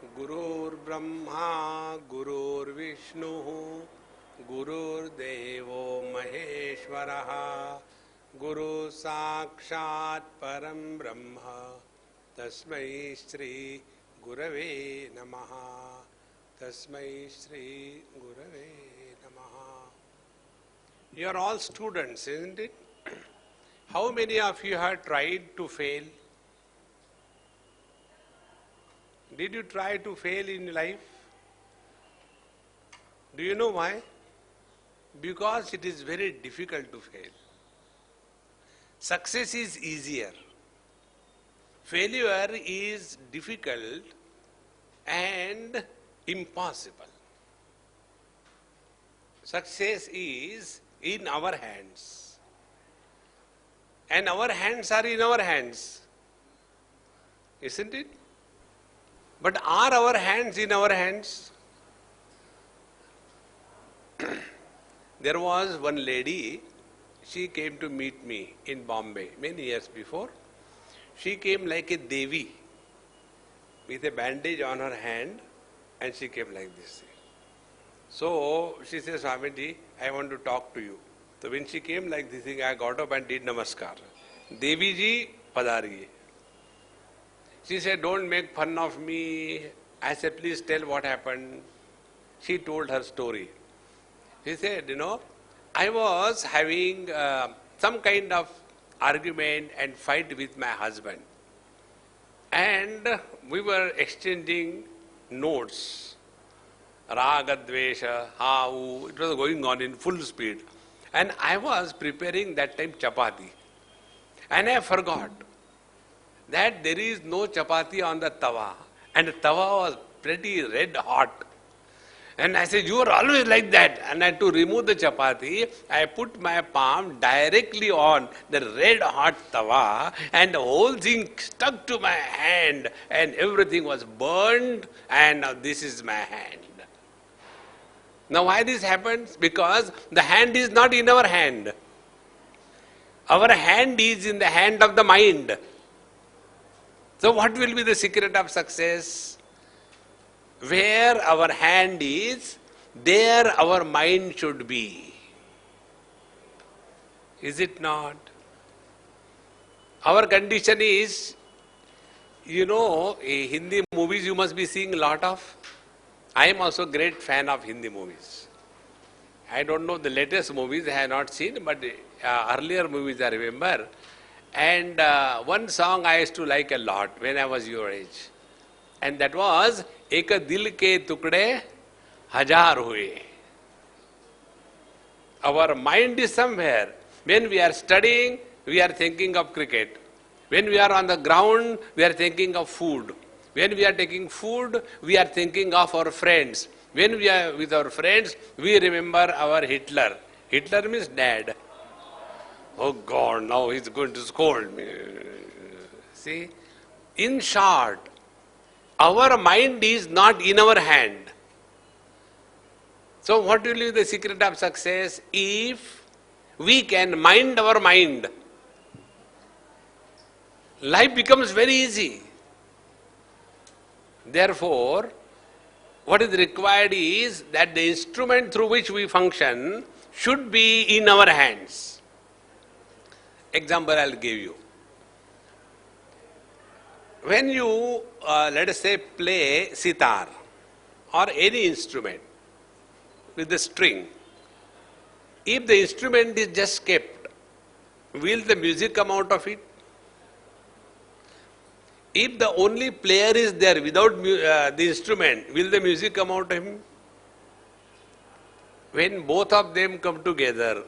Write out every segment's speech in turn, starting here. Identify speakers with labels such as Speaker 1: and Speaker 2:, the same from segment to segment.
Speaker 1: गुरुर्ब्रह्मा गुरुर्विष्णुः गुरुर्देवो महेश्वरः गुरु साक्षात् परं ब्रह्म तस्मै श्री गुरवे नमः तस्मै श्री गुरवे नमः. You are all students, isn't it? How many of you have tried to fail? Did you try to fail in life? Do you know why? Because it is very difficult to fail. Success is easier. Failure is difficult and impossible. Success is in our hands. And our hands are in our hands. Isn't it? But are our hands in our hands? There was one lady, she came to meet me in Bombay many years before. She came like a Devi with a bandage on her hand and she came like this. So she says, Swamiji, I want to talk to you. So when she came like this, I got up and did namaskar. Devi ji, padariye. She said, don't make fun of me. I said, please tell what happened. She told her story. She said, I was having some kind of argument and fight with my husband. And we were exchanging notes. Raga, Dvesha, Hau. It was going on in full speed. And I was preparing that time chapati. And I forgot that there is no chapati on the tawa. And the tawa was pretty red hot. And I said, you are always like that. And I, to remove the chapati, I put my palm directly on the red hot tawa and the whole thing stuck to my hand and everything was burned and now this is my hand. Now why this happens? Because the hand is not in our hand. Our hand is in the hand of the mind. So what will be the secret of success? Where our hand is, there our mind should be. Is it not? Our condition is, Hindi movies you must be seeing a lot of. I am also a great fan of Hindi movies. I don't know the latest movies I have not seen, but earlier movies I remember. And one song I used to like a lot when I was your age. And that was, Ek dil ke tukde hajar hue. Our mind is somewhere. When we are studying, we are thinking of cricket. When we are on the ground, we are thinking of food. When we are taking food, we are thinking of our friends. When we are with our friends, we remember our Hitler. Hitler means dad. Oh God, now he's going to scold me. See? In short, our mind is not in our hand. So what will be the secret of success? If we can mind our mind, life becomes very easy. Therefore, what is required is that the instrument through which we function should be in our hands. Example I'll give you. When you, let us say, play sitar or any instrument with the string, if the instrument is just kept, will the music come out of it? If the only player is there without the instrument, will the music come out of him? When both of them come together,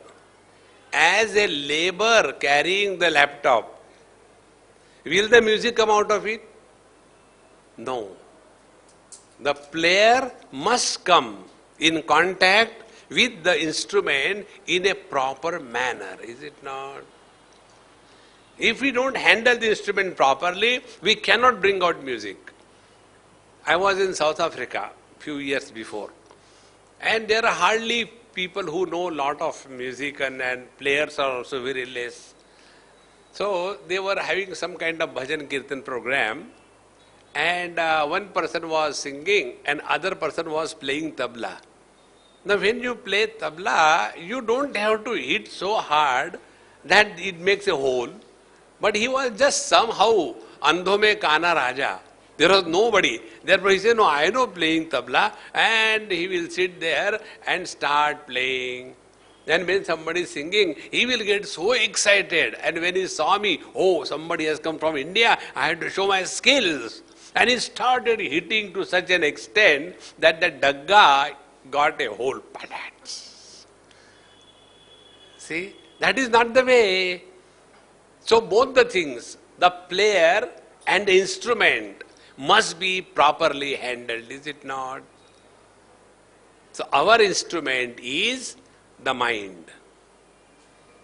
Speaker 1: as a labor carrying the laptop, will the music come out of it? No. The player must come in contact with the instrument in a proper manner, is it not? If we don't handle the instrument properly, we cannot bring out music. I was in South Africa a few years before, and there are hardly people who know a lot of music and players are also very less. So they were having some kind of bhajan kirtan program and one person was singing and other person was playing tabla. Now when you play tabla, you don't have to hit so hard that it makes a hole. But he was just somehow, andho mein kana raja. There was nobody. Therefore he said, no, I know playing tabla, and he will sit there and start playing. And when somebody is singing, he will get so excited. And when he saw me, oh, somebody has come from India, I had to show my skills. And he started hitting to such an extent that the dagga got a whole padat. See, that is not the way. So both the things, the player and the instrument, must be properly handled, is it not? So our instrument is the mind.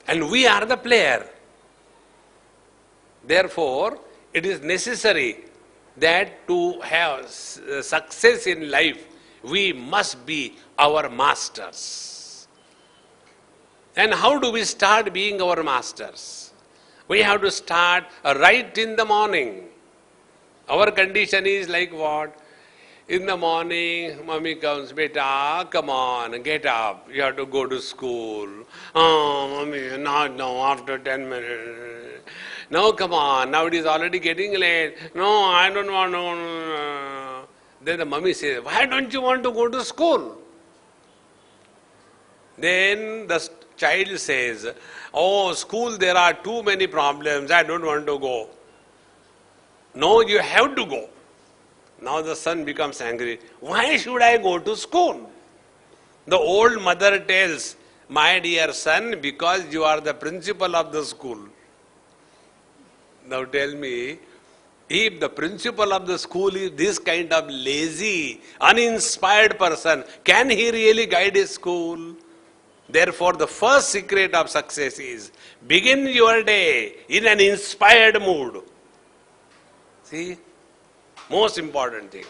Speaker 1: And we are the player. Therefore, it is necessary that to have success in life, we must be our masters. And how do we start being our masters? We have to start right in the morning. Our condition is like what? In the morning, mommy comes, beta, come on, get up. You have to go to school. Oh, mommy, not now, after 10 minutes. No, come on, now it is already getting late. No, I don't want to. Then the mommy says, why don't you want to go to school? Then the child says, oh, school, there are too many problems, I don't want to go. No, you have to go. Now the son becomes angry. Why should I go to school? The old mother tells, my dear son, because you are the principal of the school. Now tell me, if the principal of the school is this kind of lazy, uninspired person, can he really guide a school? Therefore, the first secret of success is, begin your day in an inspired mood. See? Most important thing.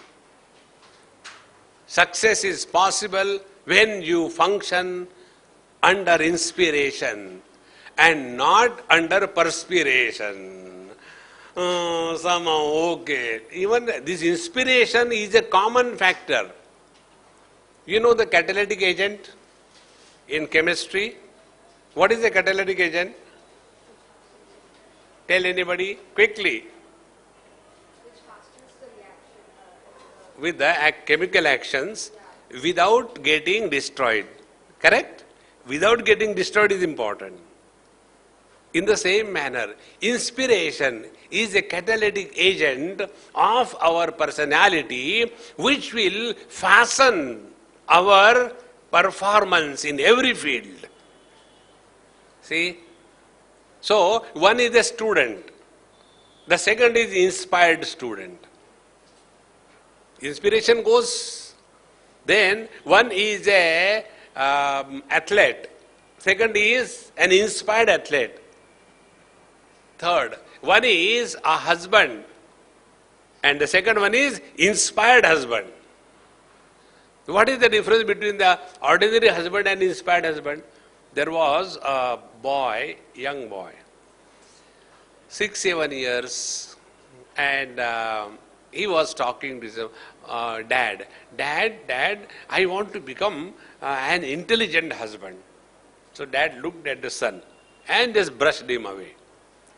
Speaker 1: Success is possible when you function under inspiration and not under perspiration. Somehow, okay. Even this inspiration is a common factor. You know the catalytic agent in chemistry? What is a catalytic agent? Tell anybody quickly. With the chemical actions without getting destroyed. Correct? Without getting destroyed is important. In the same manner, inspiration is a catalytic agent of our personality which will fasten our performance in every field. See? So, one is a student. The second is inspired student. Inspiration goes. Then one is a athlete. Second is an inspired athlete. Third, one is a husband. And the second one is inspired husband. What is the difference between the ordinary husband and inspired husband? There was a boy, young boy, 6-7 years, and he was talking to his dad. Dad, I want to become an intelligent husband. So dad looked at the son and just brushed him away.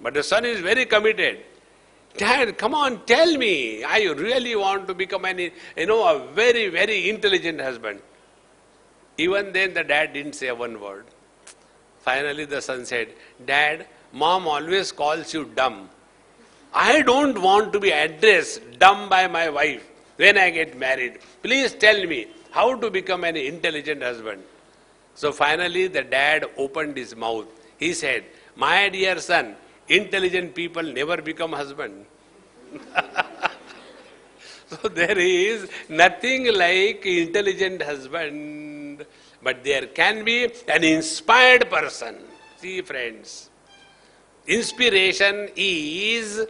Speaker 1: But the son is very committed. Dad, come on, tell me. I really want to become a very, very intelligent husband. Even then the dad didn't say one word. Finally the son said, Dad, mom always calls you dumb. I don't want to be addressed dumb by my wife when I get married. Please tell me how to become an intelligent husband. So finally the dad opened his mouth. He said, my dear son, intelligent people never become husband. So there is nothing like intelligent husband, but there can be an inspired person. See friends, inspiration is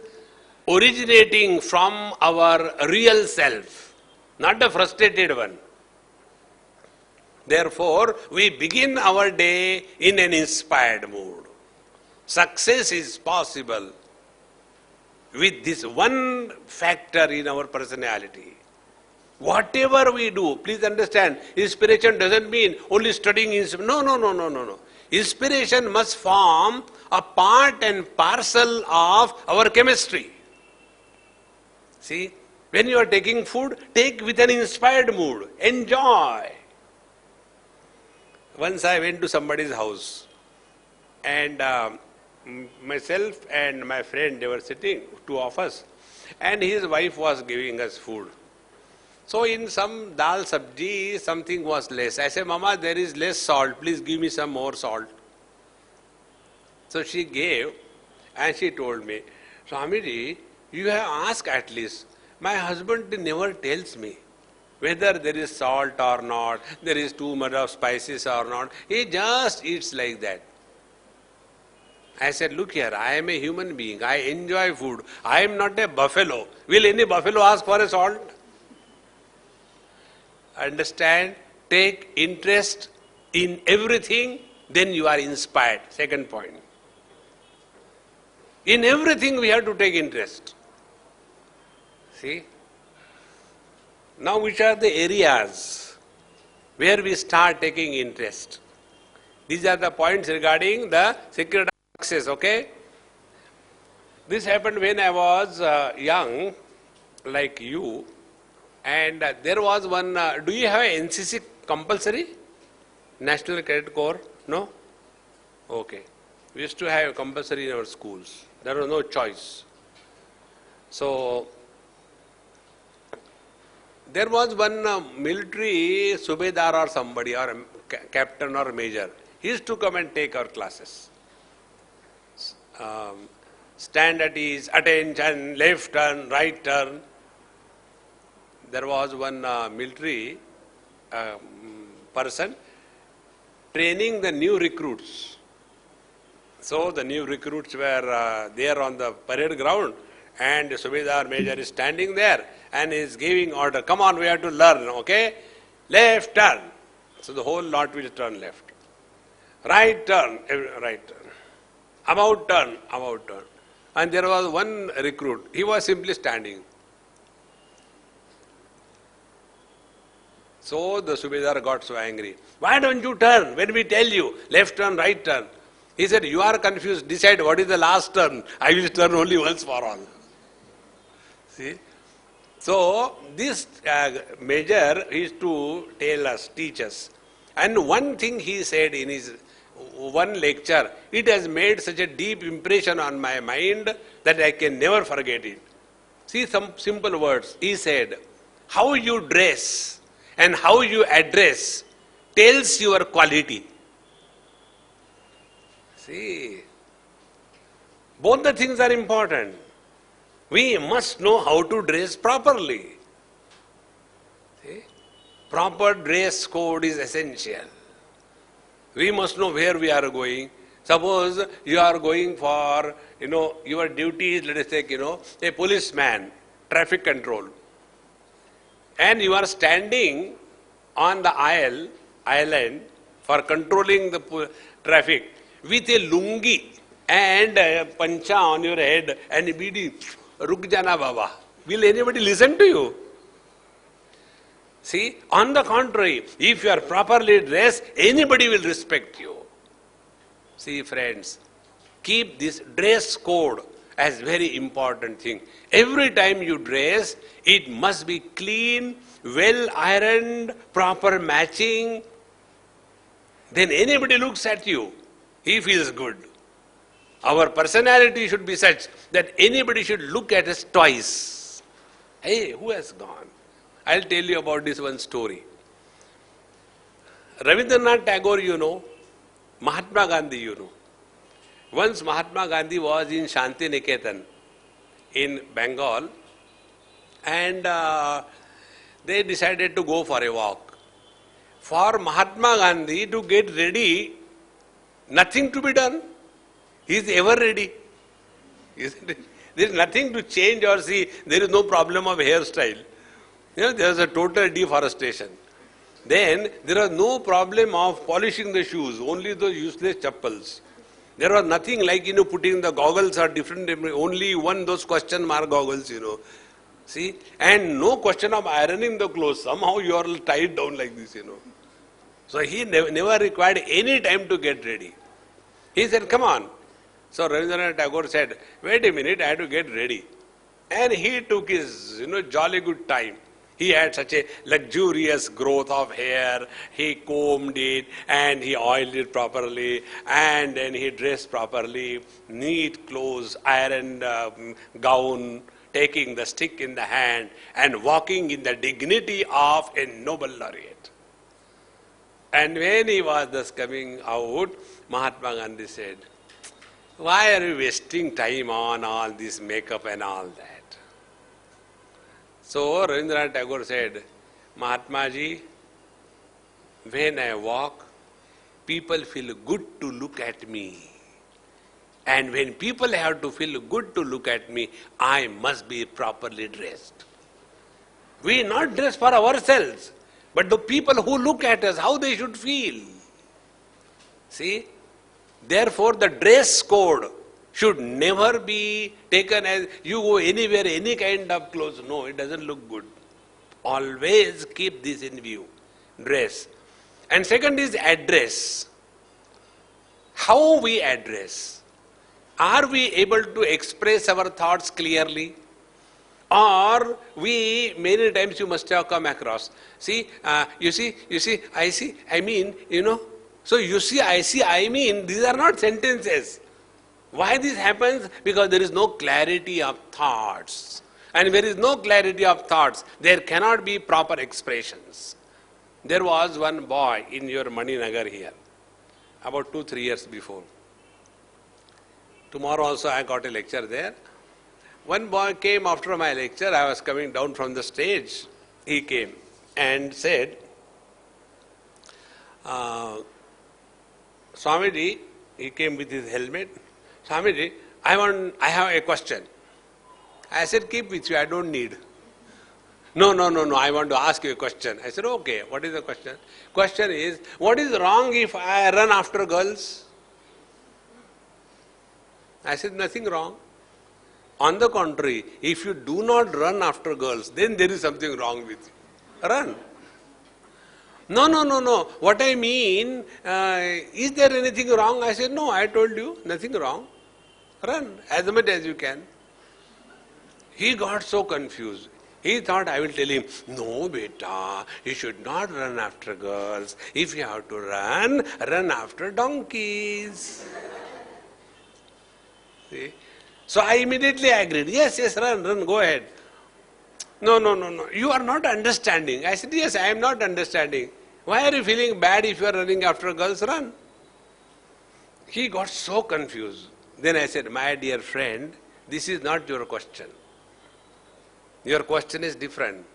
Speaker 1: originating from our real self, not the frustrated one. Therefore, we begin our day in an inspired mood. Success is possible with this one factor in our personality. Whatever we do, please understand, inspiration doesn't mean only studying. No. Inspiration must form a part and parcel of our chemistry. See, when you are taking food, take with an inspired mood. Enjoy. Once I went to somebody's house and myself and my friend, they were sitting, two of us, and his wife was giving us food. So in some dal sabji, something was less. I said, Mama, there is less salt. Please give me some more salt. So she gave and she told me, Swamiji, you have asked at least. My husband never tells me whether there is salt or not, there is too much of spices or not. He just eats like that. I said, look here, I am a human being. I enjoy food. I am not a buffalo. Will any buffalo ask for a salt? Understand? Take interest in everything, then you are inspired. Second point. In everything we have to take interest. See? Now which are the areas where we start taking interest? These are the points regarding the secret of success, okay? This happened when I was young, like you, and there was one, do you have NCC compulsory? National Cadet Corps? No? Okay. We used to have compulsory in our schools. There was no choice. So, there was one military subedar or somebody, or captain or major. He used to come and take our classes. Stand at ease, attention, left turn, right turn. There was one military person training the new recruits. So the new recruits were there on the parade ground, and the Subedar Major is standing there and is giving order, come on, we have to learn, okay? Left turn. So the whole lot will turn left. Right turn, right turn. About turn, about turn. And there was one recruit, he was simply standing. So the Subedar got so angry. Why don't you turn when we tell you left turn, right turn? He said, you are confused, decide what is the last turn. I will turn only once for all. See? So this major is to tell us, teach us. And one thing he said in his one lecture, it has made such a deep impression on my mind that I can never forget it. See some simple words. He said, how you dress and how you address tells your quality. See, both the things are important. We must know how to dress properly. See? Proper dress code is essential. We must know where we are going. Suppose you are going for, your duty is, let us take, a policeman, traffic control. And you are standing on the island for controlling the traffic with a lungi and a pancha on your head and a bidi, ruk jana baba. Will anybody listen to you? See, on the contrary, if you are properly dressed, anybody will respect you. See, friends, keep this dress code as very important thing. Every time you dress, it must be clean, well ironed, proper matching. Then anybody looks at you, he feels good. Our personality should be such that anybody should look at us twice. Hey, who has gone? I'll tell you about this one story. Rabindranath Tagore, you know. Mahatma Gandhi, you know. Once Mahatma Gandhi was in Shanti Niketan in Bengal, and they decided to go for a walk. For Mahatma Gandhi to get ready, nothing to be done. He is ever ready. Isn't it? There is nothing to change or see. There is no problem of hairstyle. There is a total deforestation. Then there is no problem of polishing the shoes, only those useless chappals. There was nothing like, putting the goggles are different, only one those question mark goggles, See, and no question of ironing the clothes. Somehow you are tied down like this, So he never required any time to get ready. He said, come on. So Rabindranath Tagore said, wait a minute, I have to get ready. And he took his, jolly good time. He had such a luxurious growth of hair. He combed it and he oiled it properly, and then he dressed properly, neat clothes, ironed gown, taking the stick in the hand and walking in the dignity of a Nobel laureate. And when he was thus coming out, Mahatma Gandhi said, why are you wasting time on all this makeup and all that? So Rabindranath Tagore said, Mahatma ji, when I walk, people feel good to look at me. And when people have to feel good to look at me, I must be properly dressed. We not dress for ourselves, but the people who look at us, how they should feel. See? Therefore, the dress code should never be taken as you go anywhere, any kind of clothes. No, it doesn't look good. Always keep this in view. Dress. And second is address. How we address. Are we able to express our thoughts clearly? Or we, many times you must have come across. See, you see, I see, I mean, So you see, I mean, these are not sentences. Why this happens? Because there is no clarity of thoughts. And where there is no clarity of thoughts, there cannot be proper expressions. There was one boy in your Maninagar here, about 2-3 years before. Tomorrow also I got a lecture there. One boy came after my lecture. I was coming down from the stage. He came and said, Swamiji, he came with his helmet. Swamiji, I have a question. I said, keep with you, I don't need. No, I want to ask you a question. I said, okay, what is the question? Question is, what is wrong if I run after girls? I said, nothing wrong. On the contrary, if you do not run after girls, then there is something wrong with you. Run. No. What I mean, is there anything wrong? I said, no, I told you, nothing wrong. Run as much as you can. He got so confused. He thought I will tell him, no beta, you should not run after girls. If you have to run after donkeys. See? So I immediately agreed. Yes, run, go ahead. No. You are not understanding. I said, yes, I am not understanding. Why are you feeling bad if you are running after girls? Run. He got so confused. Then I said, my dear friend, this is not your question. Your question is different.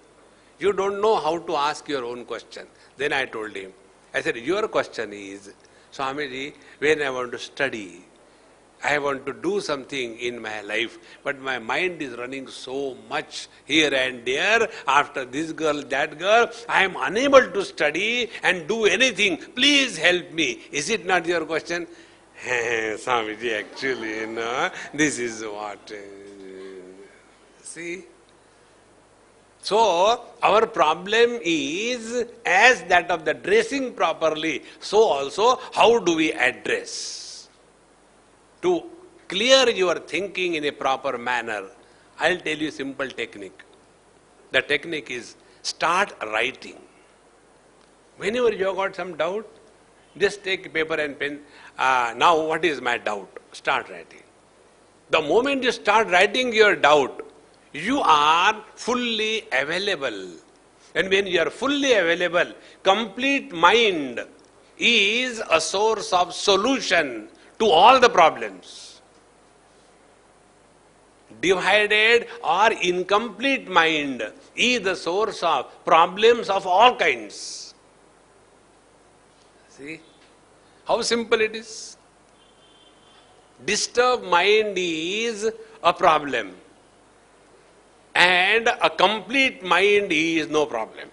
Speaker 1: You don't know how to ask your own question. Then I told him, I said, your question is, Swamiji, when I want to study, I want to do something in my life, but my mind is running so much here and there, after this girl, that girl, I am unable to study and do anything. Please help me. Is it not your question? Swamiji, actually, this is what. See? So, our problem is as that of the dressing properly, so also how do we address? To clear your thinking in a proper manner, I'll tell you a simple technique. The technique is start writing. Whenever you have got some doubt, just take paper and pen. Now what is my doubt? Start writing. The moment you start writing your doubt, you are fully available. And when you are fully available, complete mind is a source of solution to all the problems. Divided or incomplete mind is the source of problems of all kinds. See how simple it is? Disturbed mind is a problem, and a complete mind is no problem.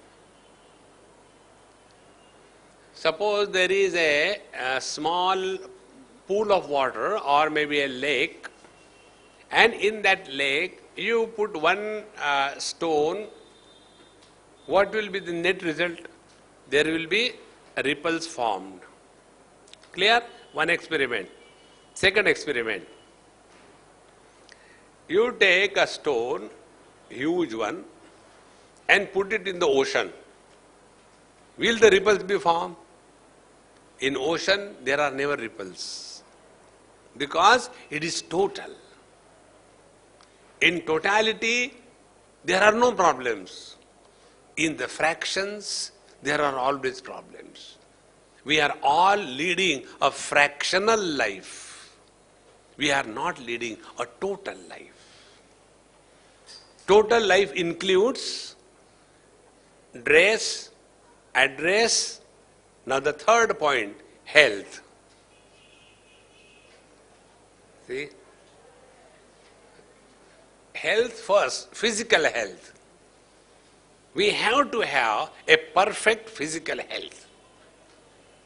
Speaker 1: Suppose there is a small pool of water or maybe a lake, and in that lake you put one stone, what will be the net result? There will be ripples formed. Clear? One experiment. Second experiment. You take a stone, huge one, and put it in the ocean. Will the ripples be formed? In ocean, there are never ripples because it is total. In totality, there are no problems. In the fractions, there are always problems. We are all leading a fractional life. We are not leading a total life. Total life includes dress, address. Now the third point, health. See? Health first, physical health. We have to have a perfect physical health.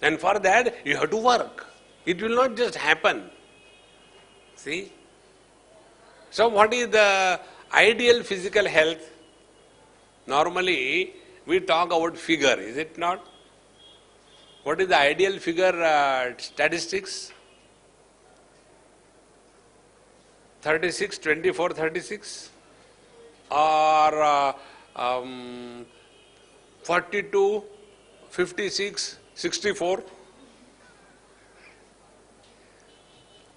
Speaker 1: And for that, you have to work. It will not just happen. See? So what is the ideal physical health? Normally, we talk about figure, is it not? What is the ideal figure statistics? 36, 24, 36? Or 42, 56, 64?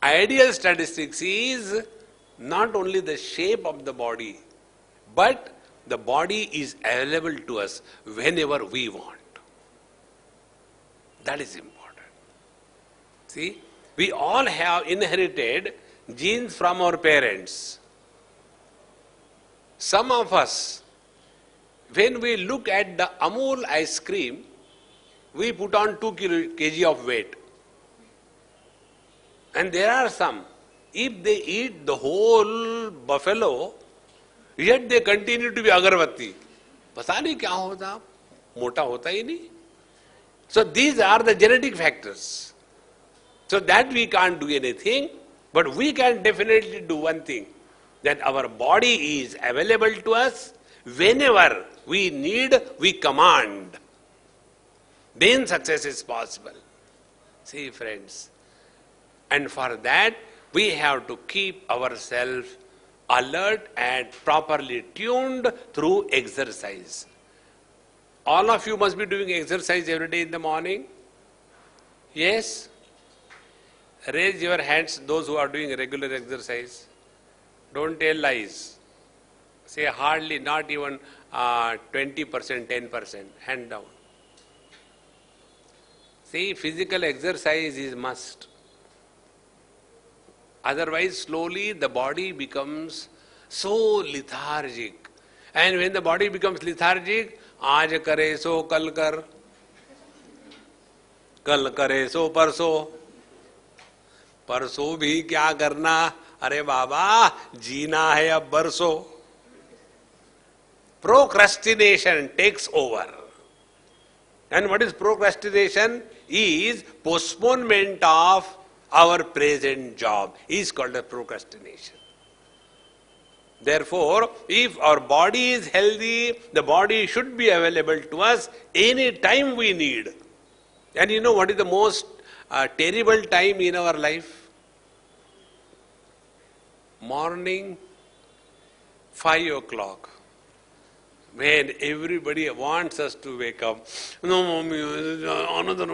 Speaker 1: Ideal statistics is not only the shape of the body, but the body is available to us whenever we want. That is important. See, we all have inherited genes from our parents. Some of us, when we look at the Amul ice cream, we put on 2 kg of weight. And there are some, if they eat the whole buffalo, yet they continue to be agarbatti. पता नहीं क्या होता, मोटा होता ही नहीं. So these are the genetic factors. So that we can't do anything, but we can definitely do one thing, that our body is available to us whenever we need, we command. Then success is possible. See, friends. And for that, we have to keep ourselves alert and properly tuned through exercise. All of you must be doing exercise every day in the morning. Yes? Raise your hands, those who are doing regular exercise. Don't tell lies. Say hardly, not even 20%, 10%. Hand down. See, physical exercise is must. Otherwise, slowly the body becomes so lethargic. And when the body becomes lethargic, आज करे सो कल कर, कल करे सो परसों, परसों भी क्या करना, अरे बाबा जीना है अब बरसों. Procrastination takes over. And what is procrastination? Is postponement of our present job. Is called a procrastination. Therefore, if our body is healthy, the body should be available to us any time we need. And you know what is the most terrible time in our life? Morning, 5 o'clock. When everybody wants us to wake up. No, mommy, another.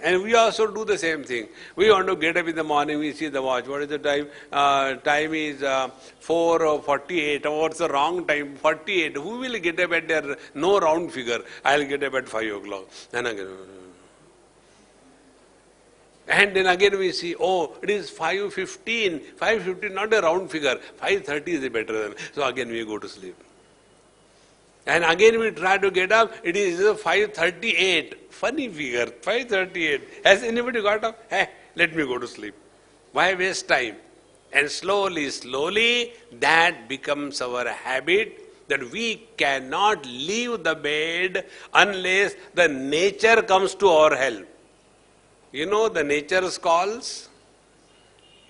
Speaker 1: And we also do the same thing. We want to get up in the morning, we see the watch. What is the time? Time is 4:48. What's the wrong time? 48. Who will get up at their no round figure? I'll get up at 5 o'clock. And then again we see, oh, it is 5:15. 5:15, not a round figure. 5:30 is better than. So again we go to sleep. And again we try to get up, it is 5:38. Funny figure, 5:38. Has anybody got up? Hey, let me go to sleep. Why waste time? And slowly, slowly, that becomes our habit, that we cannot leave the bed unless the nature comes to our help. You know the nature's calls?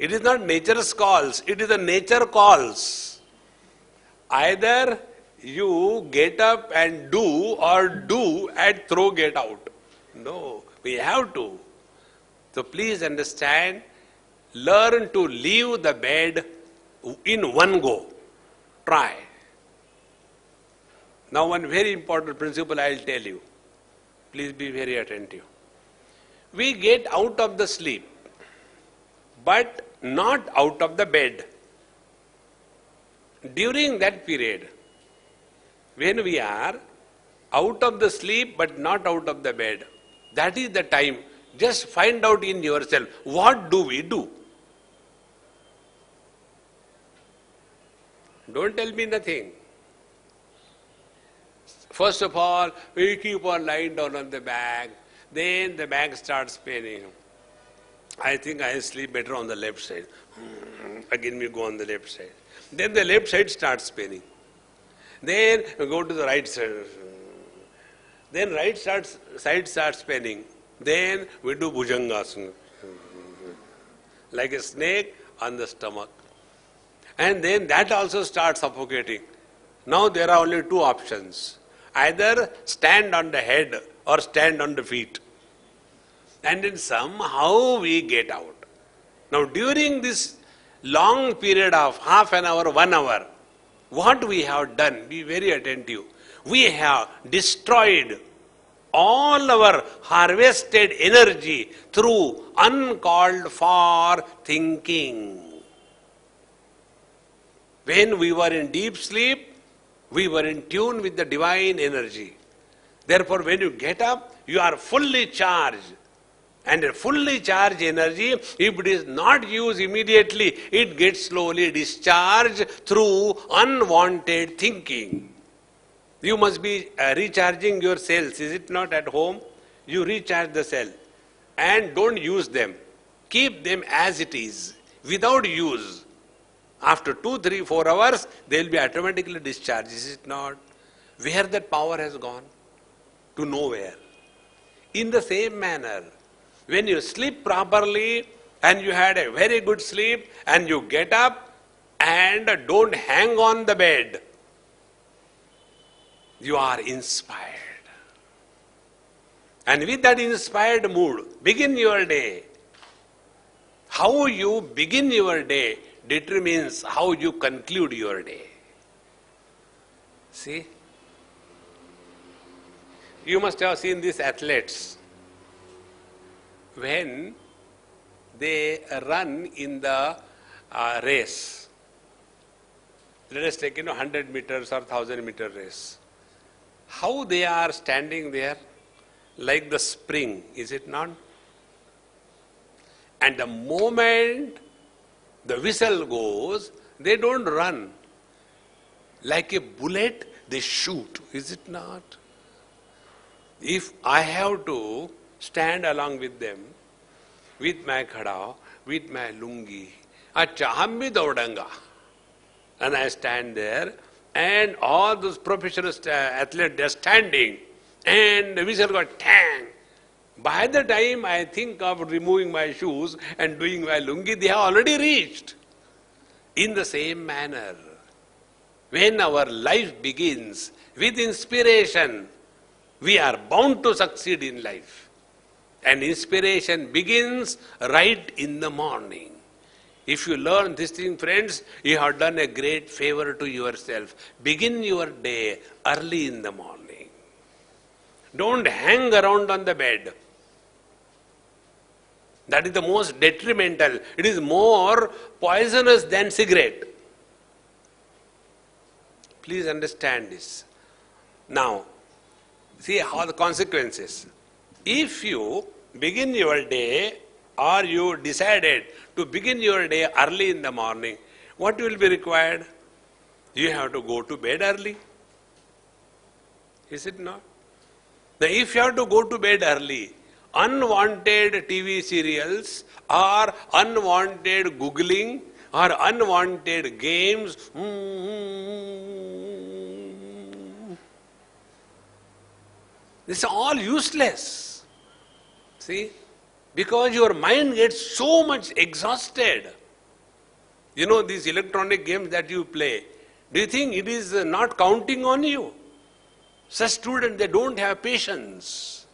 Speaker 1: It is not nature's calls, it is the nature calls. Either you get up and do, or do and throw get out. No, we have to. So please understand, learn to leave the bed in one go. Try. Now one very important principle I will tell you. Please be very attentive. We get out of the sleep, but not out of the bed. During that period, when we are out of the sleep but not out of the bed, that is the time. Just find out in yourself, what do we do? Don't tell me nothing. First of all, we keep on lying down on the back, then the back starts paining. I think I sleep better on the left side. Again we go on the left side. Then the left side starts paining. Then we go to the right side. Then side starts paining. Then we do bhujangasana. Like a snake on the stomach. And then that also starts suffocating. Now there are only two options. Either stand on the head or stand on the feet. And then somehow we get out. Now during this long period of half an hour, 1 hour, what we have done, be very attentive. We have destroyed all our harvested energy through uncalled for thinking. When we were in deep sleep, we were in tune with the divine energy. Therefore, when you get up, you are fully charged. And a fully charged energy, if it is not used immediately, it gets slowly discharged through unwanted thinking. You must be recharging your cells, is it not, at home? You recharge the cell and don't use them. Keep them as it is, without use. After 2, 3, 4 hours, they will be automatically discharged, is it not? Where that power has gone? To nowhere. In the same manner, when you sleep properly and you had a very good sleep and you get up and don't hang on the bed, you are inspired. And with that inspired mood, begin your day. How you begin your day determines how you conclude your day. See? You must have seen these athletes. When they run in the race, let us take 100 meters or 1000-meter race. How they are standing there, like the spring, is it not? And the moment the whistle goes, they don't run. Like a bullet, they shoot, is it not? If I have to stand along with them, with my khada, with my lungi, acha, hum bhi daudanga. And I stand there, and all those professional athletes, they are standing, and the whistle got tang. By the time I think of removing my shoes and doing my lungi, they have already reached. In the same manner, when our life begins with inspiration, we are bound to succeed in life. And inspiration begins right in the morning. If you learn this thing, friends, you have done a great favor to yourself. Begin your day early in the morning. Don't hang around on the bed. That is the most detrimental. It is more poisonous than cigarette. Please understand this. Now, see how the consequences. If you begin your day, or you decided to begin your day early in the morning, what will be required? You have to go to bed early. Is it not? Now, if you have to go to bed early, unwanted TV serials or unwanted Googling or unwanted games, this is all useless. See? Because your mind gets so much exhausted. You know, these electronic games that you play, do you think it is not counting on you? Such students, they don't have patience.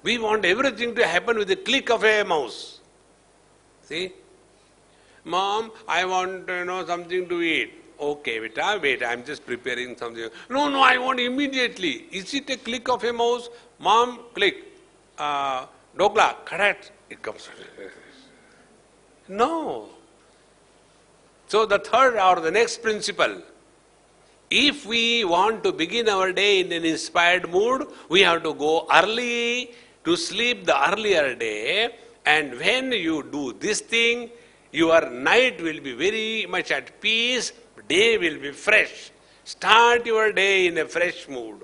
Speaker 1: We want everything to happen with a click of a mouse. See? Mom, I want something to eat. Okay, beta, wait, I'm just preparing something. No, I want immediately. Is it a click of a mouse? Mom, click. Dokla, correct. It comes. No. So the third or the next principle, if we want to begin our day in an inspired mood, we have to go early to sleep the earlier day, and when you do this thing, your night will be very much at peace, day will be fresh. Start your day in a fresh mood.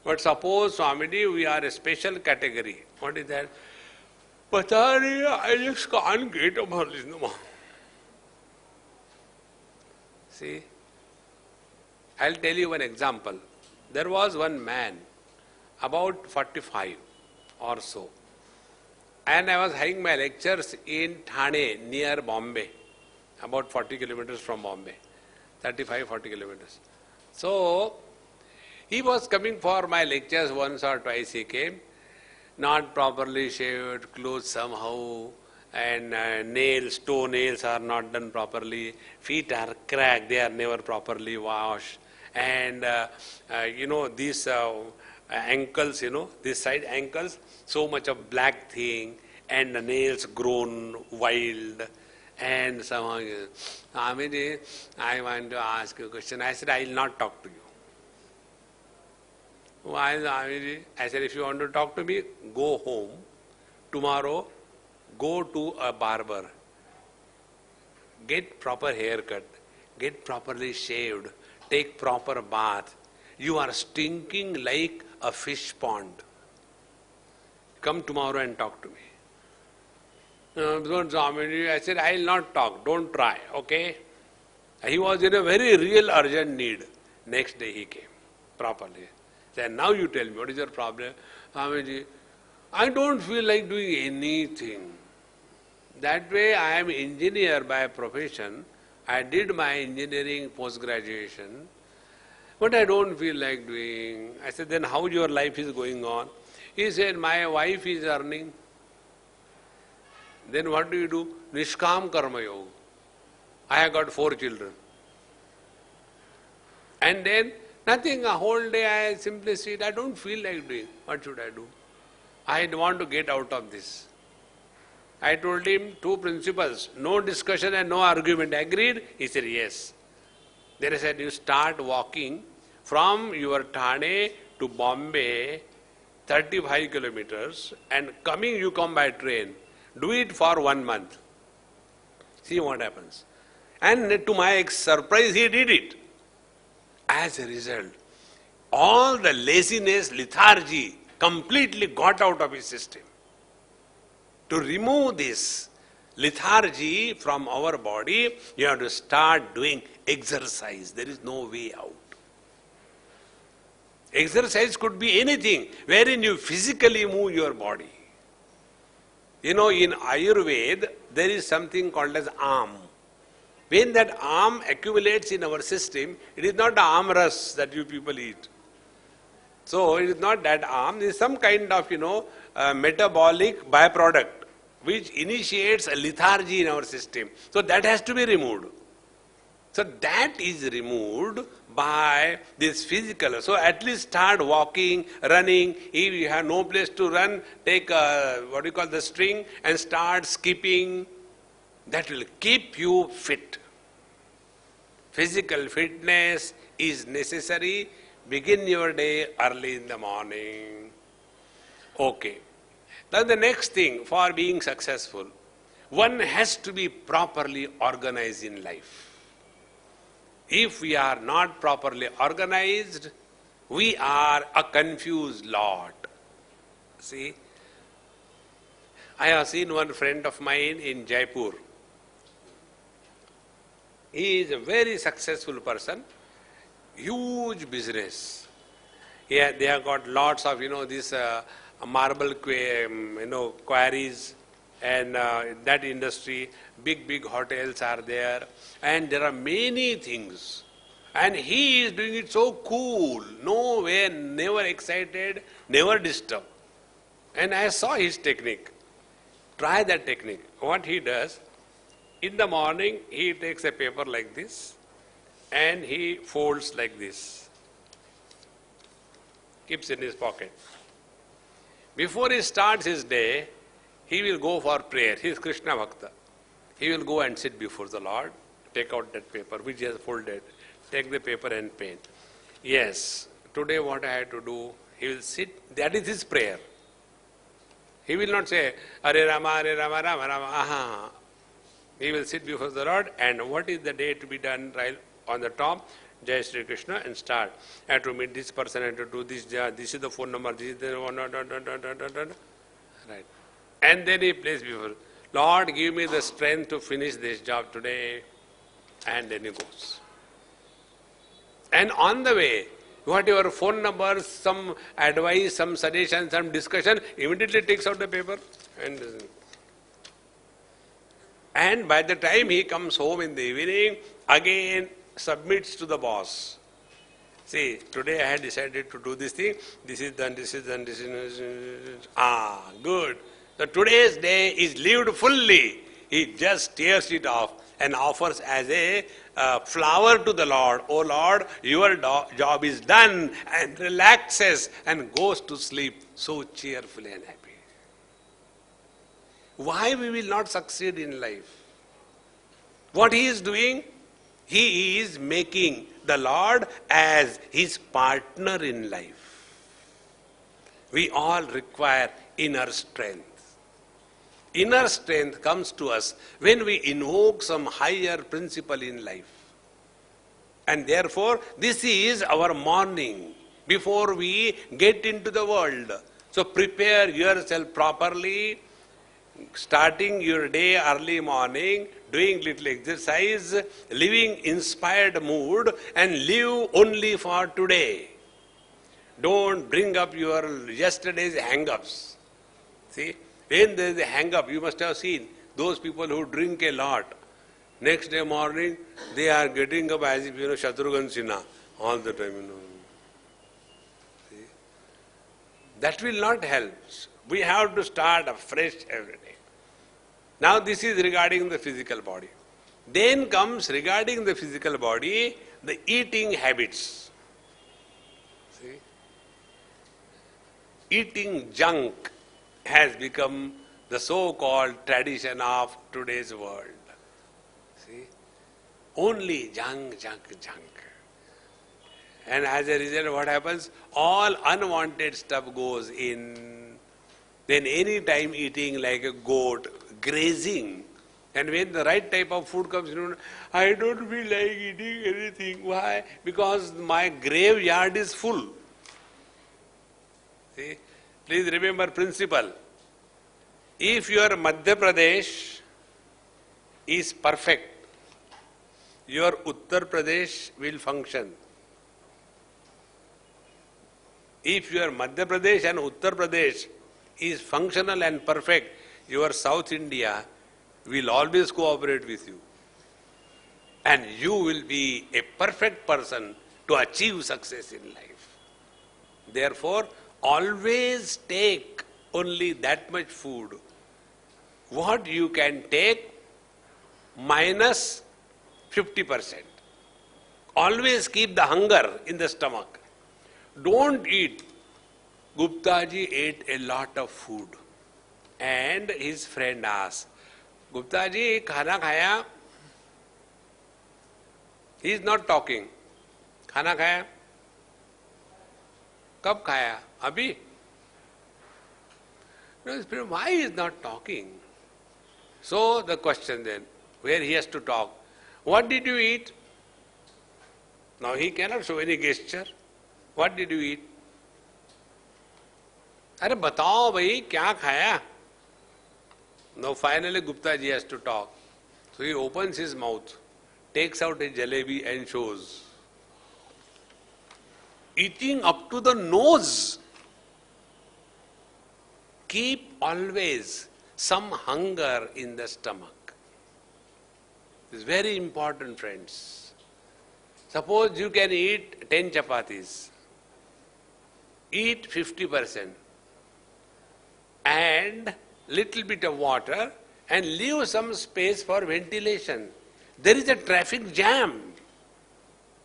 Speaker 1: But suppose, Swamiji, we are a special category. What is that? Patari, I just can't get up early. See? I'll tell you one example. There was one man, about 45 or so, and I was having my lectures in Thane, near Bombay, about 40 kilometers from Bombay, 35, 40 kilometers. So, he was coming for my lectures once or twice he came, not properly shaved, clothes somehow, and toe nails are not done properly, feet are cracked, they are never properly washed, and these ankles, this side ankles, so much of black thing, and the nails grown wild, and somehow, Amiji, I want to ask you a question. I said, I will not talk to you. Why, Amiji? I said, if you want to talk to me, go home. Tomorrow, go to a barber. Get proper haircut. Get properly shaved. Take proper bath. You are stinking like a fish pond. Come tomorrow and talk to me. I said, I will not talk. Don't try. Okay? He was in a very real urgent need. Next day he came properly. Said, now you tell me, what is your problem? Swamiji, I don't feel like doing anything. That way I am engineer by profession. I did my engineering post-graduation. But I don't feel like doing. I said, then how your life is going on? He said, my wife is earning. Then what do you do? Nishkam Karma Yoga. I have got 4 children. And then nothing, a whole day I simply sit, I don't feel like doing. What should I do? I want to get out of this. I told him 2 principles, no discussion and no argument. Agreed? He said, yes. Then I said, you start walking from your Thane to Bombay, 35 kilometers, and coming you come by train. Do it for 1 month. See what happens. And to my surprise, he did it. As a result, all the laziness, lethargy completely got out of his system. To remove this lethargy from our body, you have to start doing exercise. There is no way out. Exercise could be anything wherein you physically move your body. In Ayurveda, there is something called as arm. When that arm accumulates in our system, it is not the arm rust that you people eat. So it is not that arm, it is some kind of, metabolic byproduct which initiates a lethargy in our system. So that has to be removed. So that is removed by this physical. So at least start walking, running. If you have no place to run, take the string and start skipping. That will keep you fit. Physical fitness is necessary. Begin your day early in the morning. Okay. Then the next thing for being successful, one has to be properly organized in life. If we are not properly organized, we are a confused lot. See, I have seen one friend of mine in Jaipur. He is a very successful person, huge business. Yeah, they have got lots of, these marble quarries, and that industry, big hotels are there, and there are many things. And he is doing it so cool, no way, never excited, never disturbed. And I saw his technique. Try that technique. What he does, in the morning, he takes a paper like this, and he folds like this, keeps in his pocket. Before he starts his day, he will go for prayer. He is Krishna Bhakta. He will go and sit before the Lord, take out that paper which he has folded, take the paper and pen. Yes, today what I had to do, he will sit, that is his prayer. He will not say, Hare Rama, Rama Rama, aha. He will sit before the Lord, and what is the day to be done right on the top? Jai Sri Krishna, and start. I have to meet this person, I have to do this, this is the phone number, this is the one, right. And then he plays before, Lord, give me the strength to finish this job today. And then he goes. And on the way, whatever phone number, some advice, some suggestion, some discussion, immediately takes out the paper. And by the time he comes home in the evening, again submits to the boss. See, today I had decided to do this thing, this is done, this is done, this is... good. So today's day is lived fully. He just tears it off and offers as a flower to the Lord. Oh Lord, your job is done, and relaxes and goes to sleep so cheerfully and happy. Why we will not succeed in life? What he is doing? He is making the Lord as his partner in life. We all require inner strength. Inner strength comes to us when we invoke some higher principle in life. And therefore, this is our morning before we get into the world. So prepare yourself properly, starting your day early morning, doing little exercise, living inspired mood, and live only for today. Don't bring up your yesterday's hang-ups. See? When there is a hang-up, you must have seen those people who drink a lot. Next day morning, they are getting up as if, Shatrughan Sinha all the time, See? That will not help. We have to start afresh every day. Now this is regarding the physical body. Then comes regarding the physical body, the eating habits. See? Eating junk has become the so-called tradition of today's world. See? Only junk. And as a result, what happens? All unwanted stuff goes in. Then any time eating like a goat, grazing. And when the right type of food comes, I don't feel like eating anything. Why? Because my graveyard is full. See? Please remember principle. If your Madhya Pradesh is perfect, your Uttar Pradesh will function. If your Madhya Pradesh and Uttar Pradesh is functional and perfect, your South India will always cooperate with you. And you will be a perfect person to achieve success in life. Therefore, always take only that much food. What you can take minus 50%. Always keep the hunger in the stomach. Don't eat. Guptaji ate a lot of food. And his friend asked, Guptaji, khana khaya? He is not talking. Khana khaya? Kab khaya? Abhi? No, why he is not talking? So the question then, where he has to talk. What did you eat? Now he cannot show any gesture. What did you eat? Arey batao bhai, kya khaya? Now finally Gupta ji has to talk. So he opens his mouth, takes out a jalebi and shows. Eating up to the nose. Keep always some hunger in the stomach. It's very important, friends. Suppose you can eat 10 chapatis. Eat 50% and little bit of water and leave some space for ventilation. There is a traffic jam.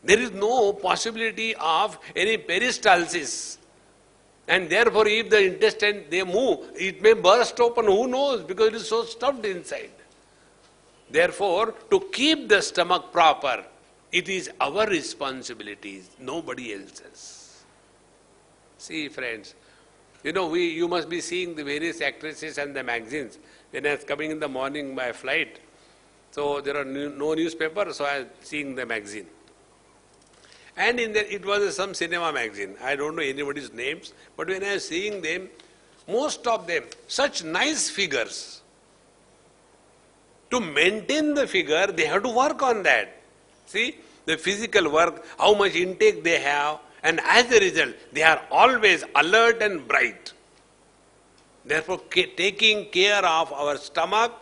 Speaker 1: There is no possibility of any peristalsis. And therefore, if the intestine, they move, it may burst open, who knows, because it is so stuffed inside. Therefore, to keep the stomach proper, it is our responsibility, nobody else's. See, friends, you must be seeing the various actresses and the magazines. When I was coming in the morning by flight, so there are no newspaper, so I was seeing the magazine. And in there, it was some cinema magazine. I don't know anybody's names, but when I was seeing them, most of them, such nice figures. To maintain the figure, they have to work on that. See, the physical work, how much intake they have, and as a result, they are always alert and bright. Therefore, taking care of our stomach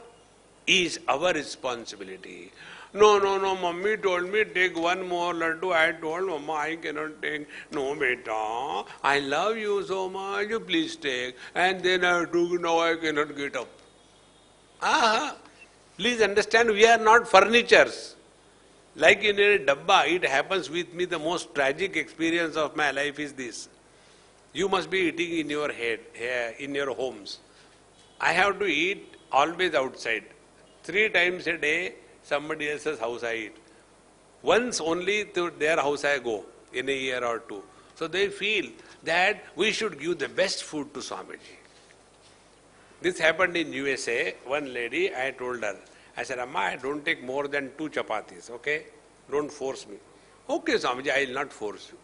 Speaker 1: is our responsibility. No, mummy told me take one more laddu. I told mama I cannot take. No, beta, I love you so much, you please take. And then I took, now I cannot get up. Please understand, we are not furnitures. Like in a dabba, it happens with me, the most tragic experience of my life is this. You must be eating in your head, in your homes. I have to eat always outside. 3 times a day, somebody else's house I eat. Once only to their house I go in a year or two. So they feel that we should give the best food to Swamiji. This happened in USA. One lady, I told her, I said, Amma, I don't take more than 2 chapatis, okay? Don't force me. Okay, Swamiji, I will not force you.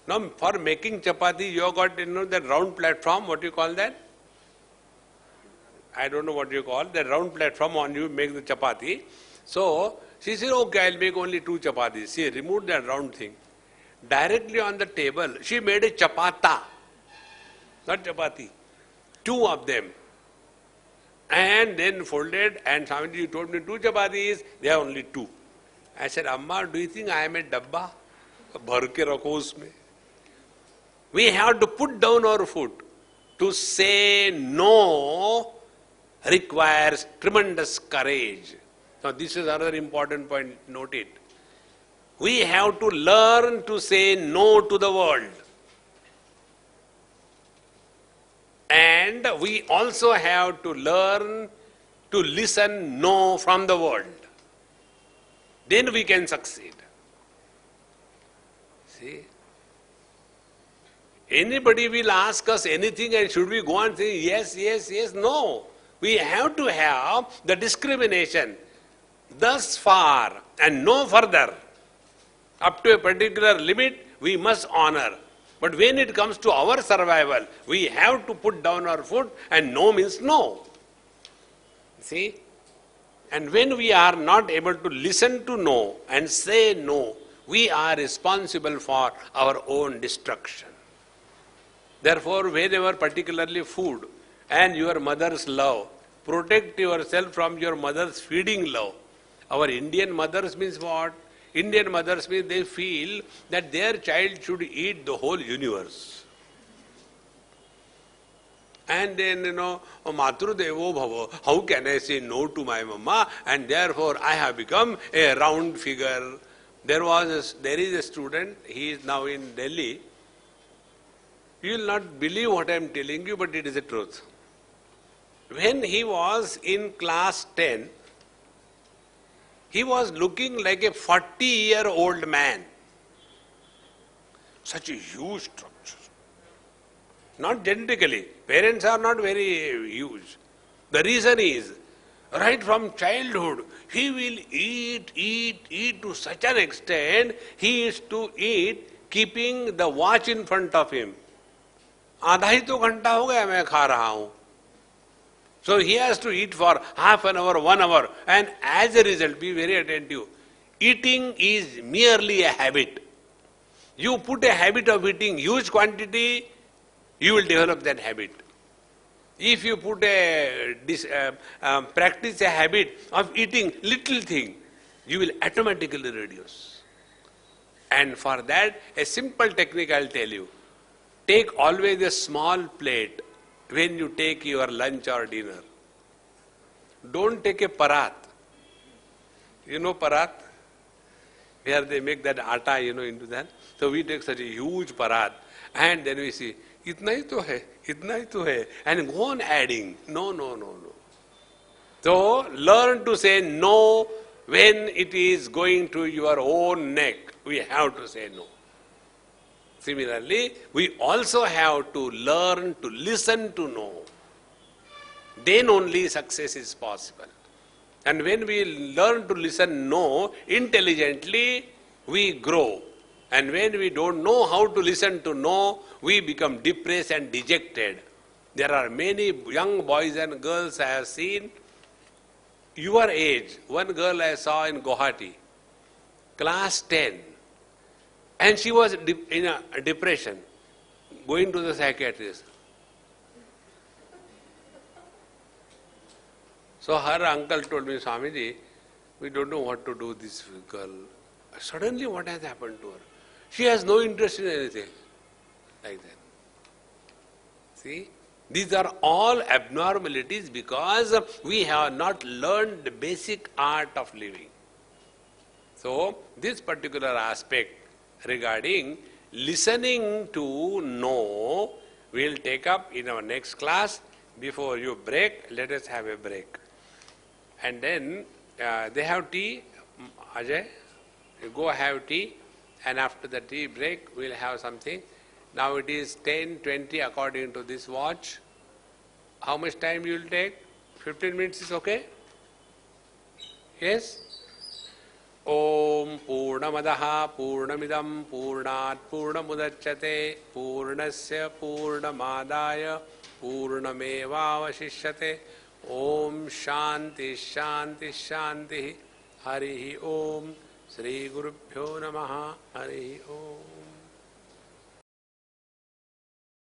Speaker 1: Now, for making chapati, you have got, that round platform, what do you call that? I don't know what you call, that round platform on you make the chapati. So, she said, okay, I'll make only 2 chapatis. She removed that round thing. Directly on the table, she made a chapata, not chapati. 2 of them. And then folded, and Swamiji told me 2 chapatis, there are only 2. I said, Amma, do you think I am a dabba? Bhar ke rakho usme. We have to put down our food. To say no requires tremendous courage. Now this is another important point, note it. We have to learn to say no to the world. And we also have to learn to listen no from the world. Then we can succeed. See? Anybody will ask us anything and should we go and say yes, yes, yes? No. We have to have the discrimination. Thus far and no further. Up to a particular limit, we must honor. But when it comes to our survival, we have to put down our foot, and no means no. See? And when we are not able to listen to no and say no, we are responsible for our own destruction. Therefore, whenever particularly food and your mother's love, protect yourself from your mother's feeding love. Our Indian mothers means what? Indian mothers means they feel that their child should eat the whole universe. And then, Matru Devo Bhavo, how can I say no to my mama? And therefore, I have become a round figure. There is a student, he is now in Delhi. You will not believe what I am telling you, but it is the truth. When he was in class 10, he was looking like a 40-year-old man. Such a huge structure. Not genetically. Parents are not very huge. The reason is, right from childhood, he will eat to such an extent, he is to eat keeping the watch in front of him. आधा ही तो घंटा हो गया मैं खा रहा हूं. So he has to eat for half an hour, 1 hour, and as a result, be very attentive. Eating is merely a habit. You put a habit of eating huge quantity, you will develop that habit. If you put practice a habit of eating little thing, you will automatically reduce. And for that, a simple technique I'll tell you. Take always a small plate when you take your lunch or dinner. Don't take a parat. You know parat? Where they make that atta, into that. So we take such a huge parat and then we see, itna hi to hai, and go on adding. No. So learn to say no when it is going to your own neck. We have to say no. Similarly, we also have to learn to listen to no. Then only success is possible. And when we learn to listen no intelligently, we grow. And when we don't know how to listen to no, we become depressed and dejected. There are many young boys and girls I have seen, your age. One girl I saw in Guwahati, class 10. And she was in a depression, going to the psychiatrist. So her uncle told me, Swamiji, we don't know what to do with this girl. Suddenly what has happened to her? She has no interest in anything. Like that. See? These are all abnormalities because we have not learned the basic art of living. So this particular aspect regarding listening to no, we'll take up in our next class. Before you break, let us have a break. And then they have tea. Ajay, you go have tea, and after the tea break, we'll have something. Now it is 10:20 according to this watch. How much time you will take? 15 minutes is okay? Yes? Om Purnamadaha Purnamidam Purnat Purnamudachyate Purnasya Purnamadaya Purnamevavashishyate. Om Shanti Shanti Shanti. Harihi Om. Sri Gurubhyo Namaha. Harihi Om.